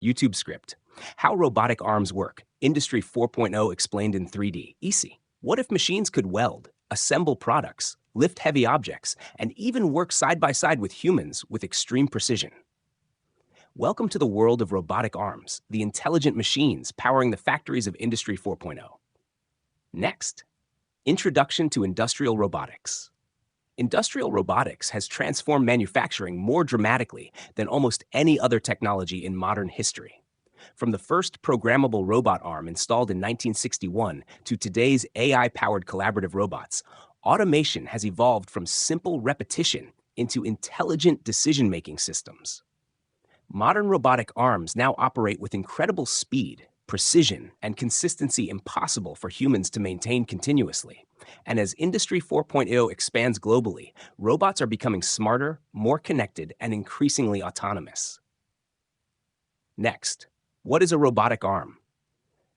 YouTube script. How robotic arms work. Industry 4.0 explained in 3D. Easy. What if machines could weld, assemble products, lift heavy objects, and even work side by side with humans with extreme precision? Welcome to the world of robotic arms, the intelligent machines powering the factories of Industry 4.0. Next, Introduction to Industrial Robotics. Industrial robotics has transformed manufacturing more dramatically than almost any other technology in modern history. From the first programmable robot arm installed in 1961 to today's AI-powered collaborative robots, automation has evolved from simple repetition into intelligent decision-making systems. Modern robotic arms now operate with incredible speed, precision, and consistency impossible for humans to maintain continuously. And as Industry 4.0 expands globally, robots are becoming smarter, more connected, and increasingly autonomous. Next, what is a robotic arm?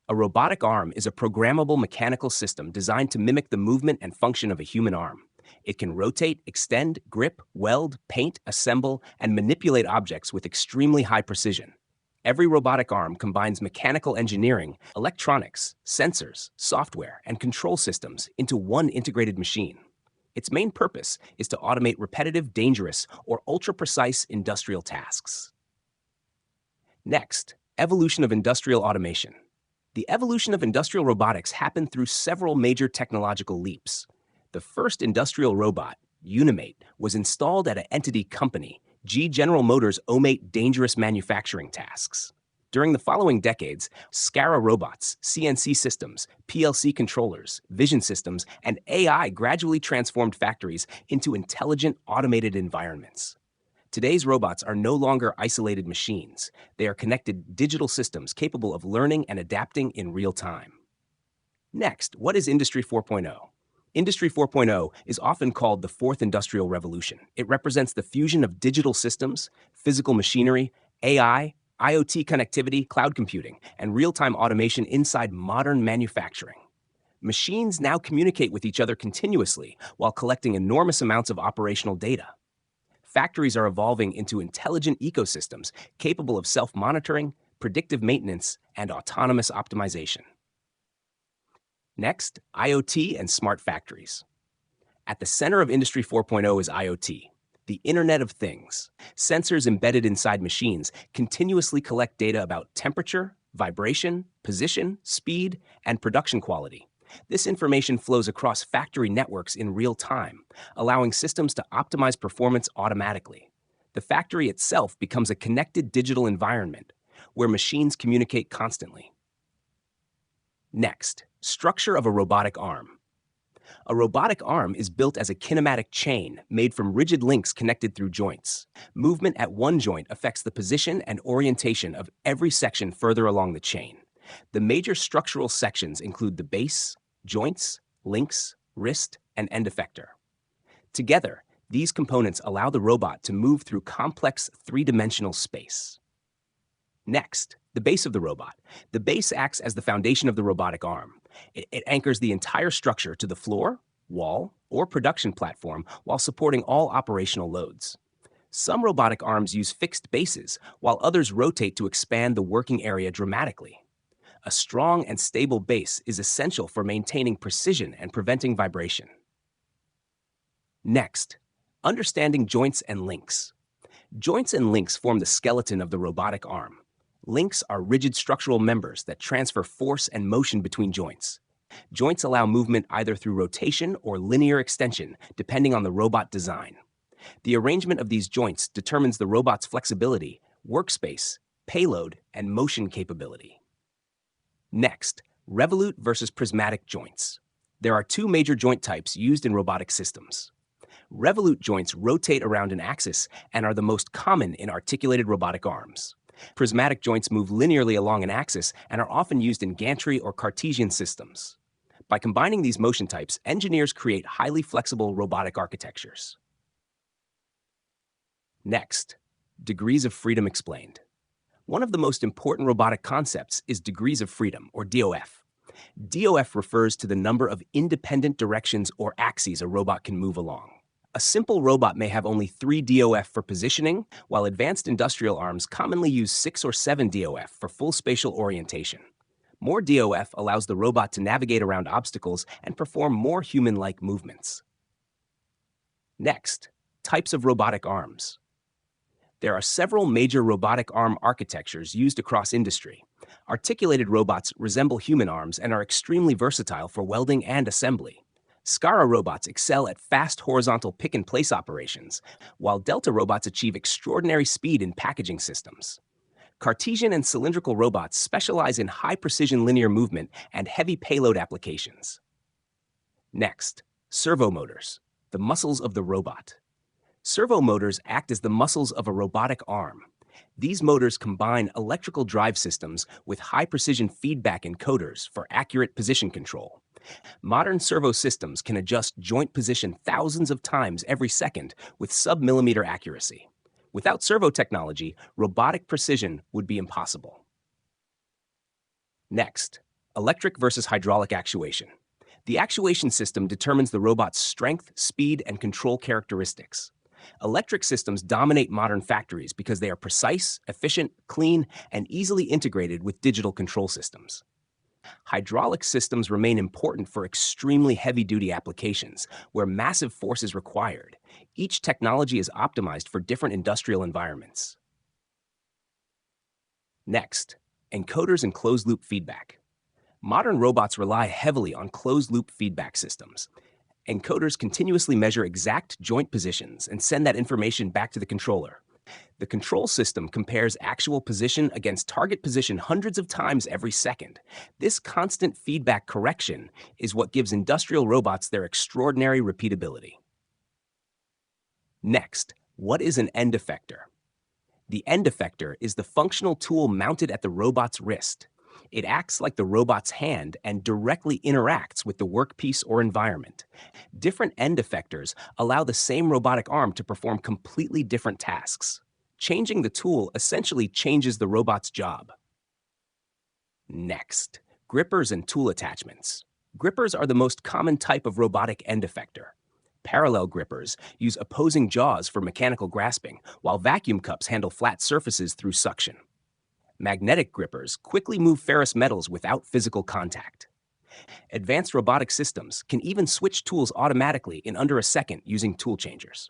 A robotic arm is a programmable mechanical system designed to mimic the movement and function of a human arm. It can rotate, extend, grip, weld, paint, assemble, and manipulate objects with extremely high precision. Every robotic arm combines mechanical engineering, electronics, sensors, software, and control systems into one integrated machine. Its main purpose is to automate repetitive, dangerous, or ultra-precise industrial tasks. Next, evolution of industrial automation. The evolution of industrial robotics happened through several major technological leaps. The first industrial robot, Unimate, was installed at an entity company, General Motors' Omate dangerous manufacturing tasks. During the following decades, SCARA robots, CNC systems, PLC controllers, vision systems, and AI gradually transformed factories into intelligent, automated environments. Today's robots are no longer isolated machines. They are connected digital systems capable of learning and adapting in real time. Next, what is Industry 4.0? Industry 4.0 is often called the fourth industrial revolution. It represents the fusion of digital systems, physical machinery, AI, IoT connectivity, cloud computing, and real-time automation inside modern manufacturing. Machines now communicate with each other continuously while collecting enormous amounts of operational data. Factories are evolving into intelligent ecosystems capable of self-monitoring, predictive maintenance, and autonomous optimization. Next, IoT and smart factories. At the center of Industry 4.0 is IoT, the Internet of Things. Sensors embedded inside machines continuously collect data about temperature, vibration, position, speed, and production quality. This information flows across factory networks in real time, allowing systems to optimize performance automatically. The factory itself becomes a connected digital environment where machines communicate constantly. Next, structure of a robotic arm. A robotic arm is built as a kinematic chain made from rigid links connected through joints. Movement at one joint affects the position and orientation of every section further along the chain. The major structural sections include the base, joints, links, wrist, and end effector. Together, these components allow the robot to move through complex three-dimensional space. Next, the base of the robot. The base acts as the foundation of the robotic arm. It anchors the entire structure to the floor, wall, or production platform while supporting all operational loads. Some robotic arms use fixed bases, while others rotate to expand the working area dramatically. A strong and stable base is essential for maintaining precision and preventing vibration. Next, understanding joints and links. Joints and links form the skeleton of the robotic arm. Links are rigid structural members that transfer force and motion between joints. Joints allow movement either through rotation or linear extension, depending on the robot design. The arrangement of these joints determines the robot's flexibility, workspace, payload, and motion capability. Next, revolute versus prismatic joints. There are two major joint types used in robotic systems. Revolute joints rotate around an axis and are the most common in articulated robotic arms. Prismatic joints move linearly along an axis and are often used in gantry or Cartesian systems. By combining these motion types, engineers create highly flexible robotic architectures. Next, degrees of freedom explained. One of the most important robotic concepts is degrees of freedom, or DOF. DOF refers to the number of independent directions or axes a robot can move along. A simple robot may have only 3 DOF for positioning, while advanced industrial arms commonly use 6 or 7 DOF for full spatial orientation. More DOF allows the robot to navigate around obstacles and perform more human-like movements. Next, types of robotic arms. There are several major robotic arm architectures used across industry. Articulated robots resemble human arms and are extremely versatile for welding and assembly. SCARA robots excel at fast horizontal pick-and-place operations, while Delta robots achieve extraordinary speed in packaging systems. Cartesian and cylindrical robots specialize in high-precision linear movement and heavy payload applications. Next, servo motors, the muscles of the robot. Servo motors act as the muscles of a robotic arm. These motors combine electrical drive systems with high-precision feedback encoders for accurate position control. Modern servo systems can adjust joint position thousands of times every second with sub-millimeter accuracy. Without servo technology, robotic precision would be impossible. Next, electric versus hydraulic actuation. The actuation system determines the robot's strength, speed, and control characteristics. Electric systems dominate modern factories because they are precise, efficient, clean, and easily integrated with digital control systems. Hydraulic systems remain important for extremely heavy-duty applications where massive force is required. Each technology is optimized for different industrial environments. Next, encoders and closed-loop feedback. Modern robots rely heavily on closed-loop feedback systems. Encoders continuously measure exact joint positions and send that information back to the controller. The control system compares actual position against target position hundreds of times every second. This constant feedback correction is what gives industrial robots their extraordinary repeatability. Next, what is an end effector? The end effector is the functional tool mounted at the robot's wrist. It acts like the robot's hand and directly interacts with the workpiece or environment. Different end effectors allow the same robotic arm to perform completely different tasks. Changing the tool essentially changes the robot's job. Next, grippers and tool attachments. Grippers are the most common type of robotic end effector. Parallel grippers use opposing jaws for mechanical grasping, while vacuum cups handle flat surfaces through suction. Magnetic grippers quickly move ferrous metals without physical contact. Advanced robotic systems can even switch tools automatically in under a second using tool changers.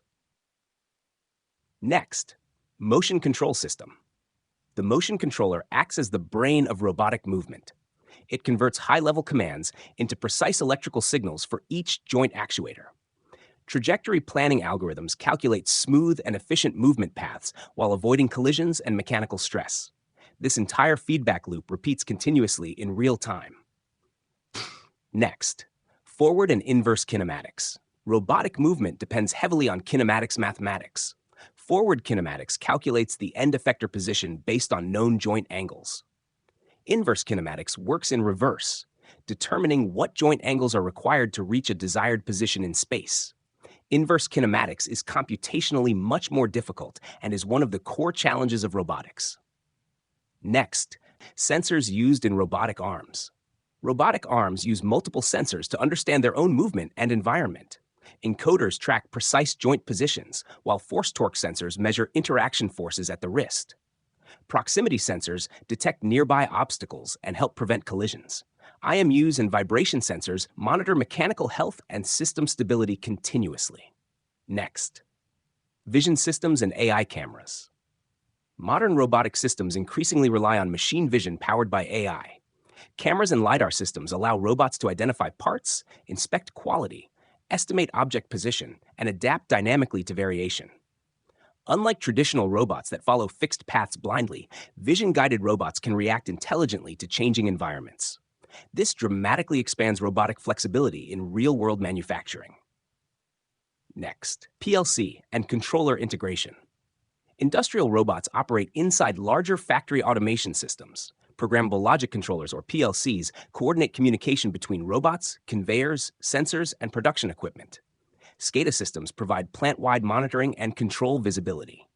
Next, motion control system. The motion controller acts as the brain of robotic movement. It converts high-level commands into precise electrical signals for each joint actuator. Trajectory planning algorithms calculate smooth and efficient movement paths while avoiding collisions and mechanical stress. This entire feedback loop repeats continuously in real time. Next, forward and inverse kinematics. Robotic movement depends heavily on kinematics mathematics. Forward kinematics calculates the end effector position based on known joint angles. Inverse kinematics works in reverse, determining what joint angles are required to reach a desired position in space. Inverse kinematics is computationally much more difficult and is one of the core challenges of robotics. Next, sensors used in robotic arms. Robotic arms use multiple sensors to understand their own movement and environment. Encoders track precise joint positions, while force-torque sensors measure interaction forces at the wrist. Proximity sensors detect nearby obstacles and help prevent collisions. IMUs and vibration sensors monitor mechanical health and system stability continuously. Next, vision systems and AI cameras. Modern robotic systems increasingly rely on machine vision powered by AI. Cameras and LiDAR systems allow robots to identify parts, inspect quality, estimate object position, and adapt dynamically to variation. Unlike traditional robots that follow fixed paths blindly, vision-guided robots can react intelligently to changing environments. This dramatically expands robotic flexibility in real-world manufacturing. Next, PLC and controller integration. Industrial robots operate inside larger factory automation systems. Programmable logic controllers, or PLCs, coordinate communication between robots, conveyors, sensors, and production equipment. SCADA systems provide plant-wide monitoring and control visibility.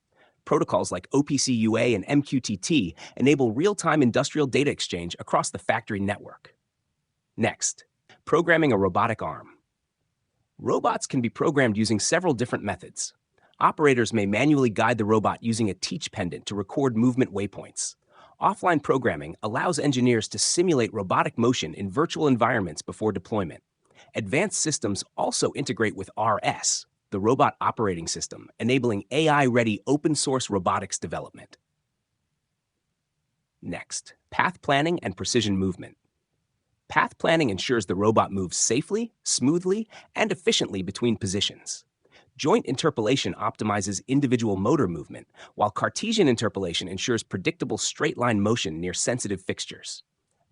Protocols like OPC UA and MQTT enable real-time industrial data exchange across the factory network. Next, programming a robotic arm. Robots can be programmed using several different methods. Operators may manually guide the robot using a teach pendant to record movement waypoints. Offline programming allows engineers to simulate robotic motion in virtual environments before deployment. Advanced systems also integrate with RS, the robot operating system, enabling AI-ready open-source robotics development. Next, path planning and precision movement. Path planning ensures the robot moves safely, smoothly, and efficiently between positions. Joint interpolation optimizes individual motor movement, while Cartesian interpolation ensures predictable straight-line motion near sensitive fixtures.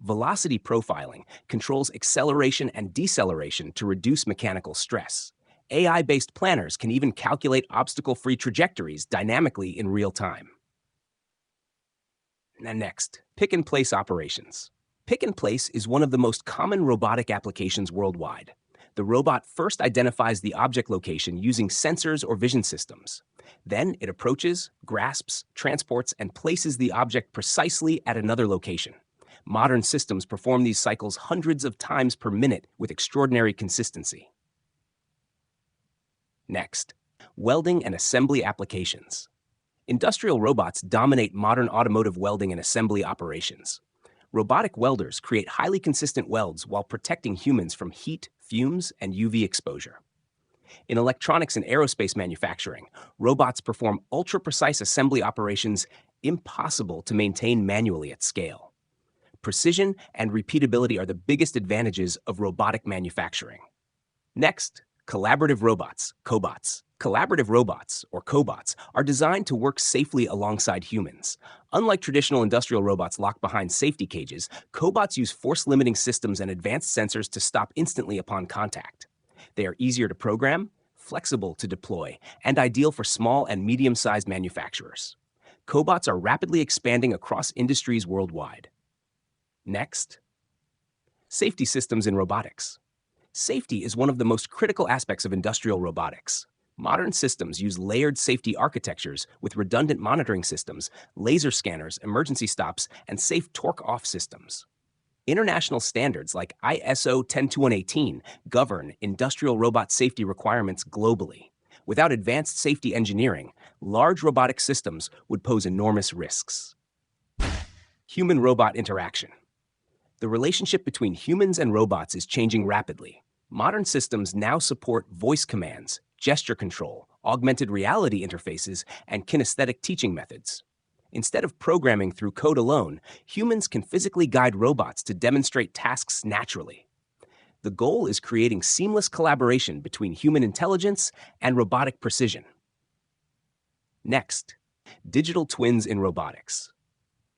Velocity profiling controls acceleration and deceleration to reduce mechanical stress. AI-based planners can even calculate obstacle-free trajectories dynamically in real time. And next, pick-and-place operations. Pick-and-place is one of the most common robotic applications worldwide. The robot first identifies the object location using sensors or vision systems. Then it approaches, grasps, transports, and places the object precisely at another location. Modern systems perform these cycles hundreds of times per minute with extraordinary consistency. Next, welding and assembly applications. Industrial robots dominate modern automotive welding and assembly operations. Robotic welders create highly consistent welds while protecting humans from heat, fumes, and UV exposure. In electronics and aerospace manufacturing, robots perform ultra-precise assembly operations impossible to maintain manually at scale. Precision and repeatability are the biggest advantages of robotic manufacturing. Next, collaborative robots, cobots. Collaborative robots, or cobots, are designed to work safely alongside humans. Unlike traditional industrial robots locked behind safety cages, cobots use force-limiting systems and advanced sensors to stop instantly upon contact. They are easier to program, flexible to deploy, and ideal for small and medium-sized manufacturers. Cobots are rapidly expanding across industries worldwide. Next, safety systems in robotics. Safety is one of the most critical aspects of industrial robotics. Modern systems use layered safety architectures with redundant monitoring systems, laser scanners, emergency stops, and safe torque-off systems. International standards like ISO 10218 govern industrial robot safety requirements globally. Without advanced safety engineering, large robotic systems would pose enormous risks. Human-robot interaction. The relationship between humans and robots is changing rapidly. Modern systems now support voice commands, gesture control, augmented reality interfaces, and kinesthetic teaching methods. Instead of programming through code alone, humans can physically guide robots to demonstrate tasks naturally. The goal is creating seamless collaboration between human intelligence and robotic precision. Next, digital twins in robotics.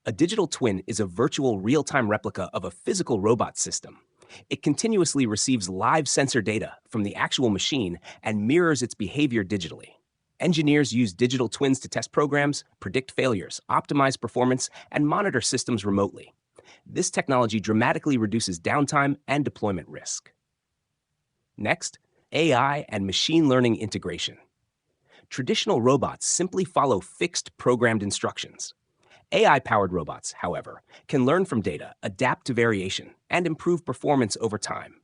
A digital twin is a virtual real-time replica of a physical robot system. It continuously receives live sensor data from the actual machine and mirrors its behavior digitally. Engineers use digital twins to test programs, predict failures, optimize performance, and monitor systems remotely. This technology dramatically reduces downtime and deployment risk. Next, AI and machine learning integration. Traditional robots simply follow fixed programmed instructions. AI-powered robots, however, can learn from data, adapt to variation, and improve performance over time.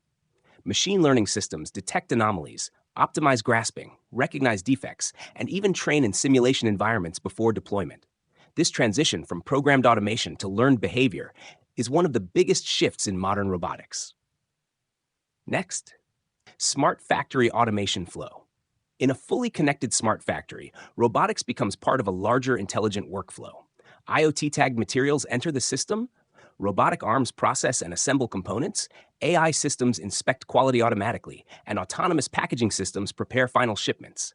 Machine learning systems detect anomalies, optimize grasping, recognize defects, and even train in simulation environments before deployment. This transition from programmed automation to learned behavior is one of the biggest shifts in modern robotics. Next, smart factory automation flow. In a fully connected smart factory, robotics becomes part of a larger intelligent workflow. IoT-tagged materials enter the system, robotic arms process and assemble components, AI systems inspect quality automatically, and autonomous packaging systems prepare final shipments.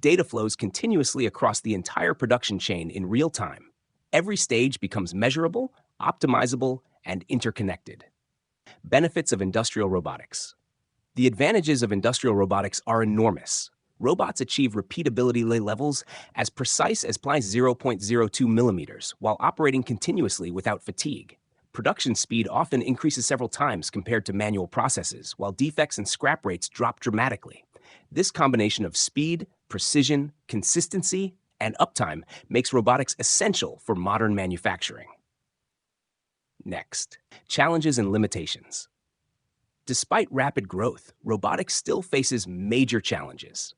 Data flows continuously across the entire production chain in real time. Every stage becomes measurable, optimizable, and interconnected. Benefits of industrial robotics. The advantages of industrial robotics are enormous. Robots achieve repeatability levels as precise as ±0.02 millimeters while operating continuously without fatigue. Production speed often increases several times compared to manual processes, while defects and scrap rates drop dramatically. This combination of speed, precision, consistency, and uptime makes robotics essential for modern manufacturing. Next, challenges and limitations. Despite rapid growth, robotics still faces major challenges.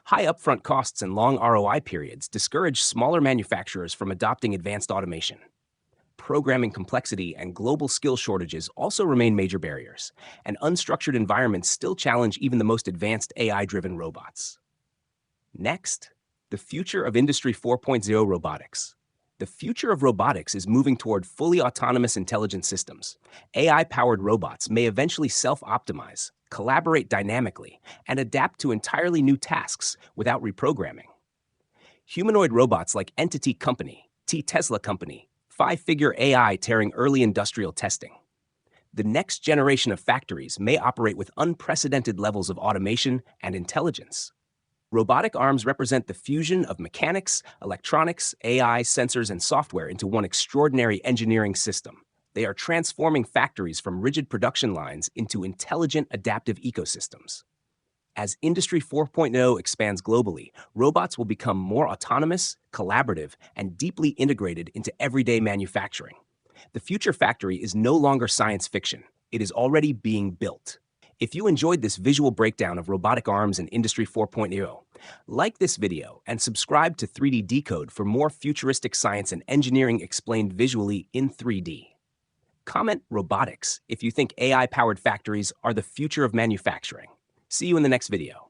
High upfront costs and long ROI periods discourage smaller manufacturers from adopting advanced automation. Programming complexity and global skill shortages also remain major barriers, and unstructured environments still challenge even the most advanced AI-driven robots. Next, the future of Industry 4.0 robotics. The future of robotics is moving toward fully autonomous intelligent systems. AI-powered robots may eventually self-optimize, collaborate dynamically, and adapt to entirely new tasks without reprogramming. Humanoid robots like Entity Company, Tesla Company, five-figure AI tearing early industrial testing. The next generation of factories may operate with unprecedented levels of automation and intelligence. Robotic arms represent the fusion of mechanics, electronics, AI, sensors, and software into one extraordinary engineering system. They are transforming factories from rigid production lines into intelligent, adaptive ecosystems. As Industry 4.0 expands globally, robots will become more autonomous, collaborative, and deeply integrated into everyday manufacturing. The future factory is no longer science fiction. It is already being built. If you enjoyed this visual breakdown of robotic arms and Industry 4.0, like this video and subscribe to 3D Decode for more futuristic science and engineering explained visually in 3D. Comment robotics if you think AI-powered factories are the future of manufacturing. See you in the next video.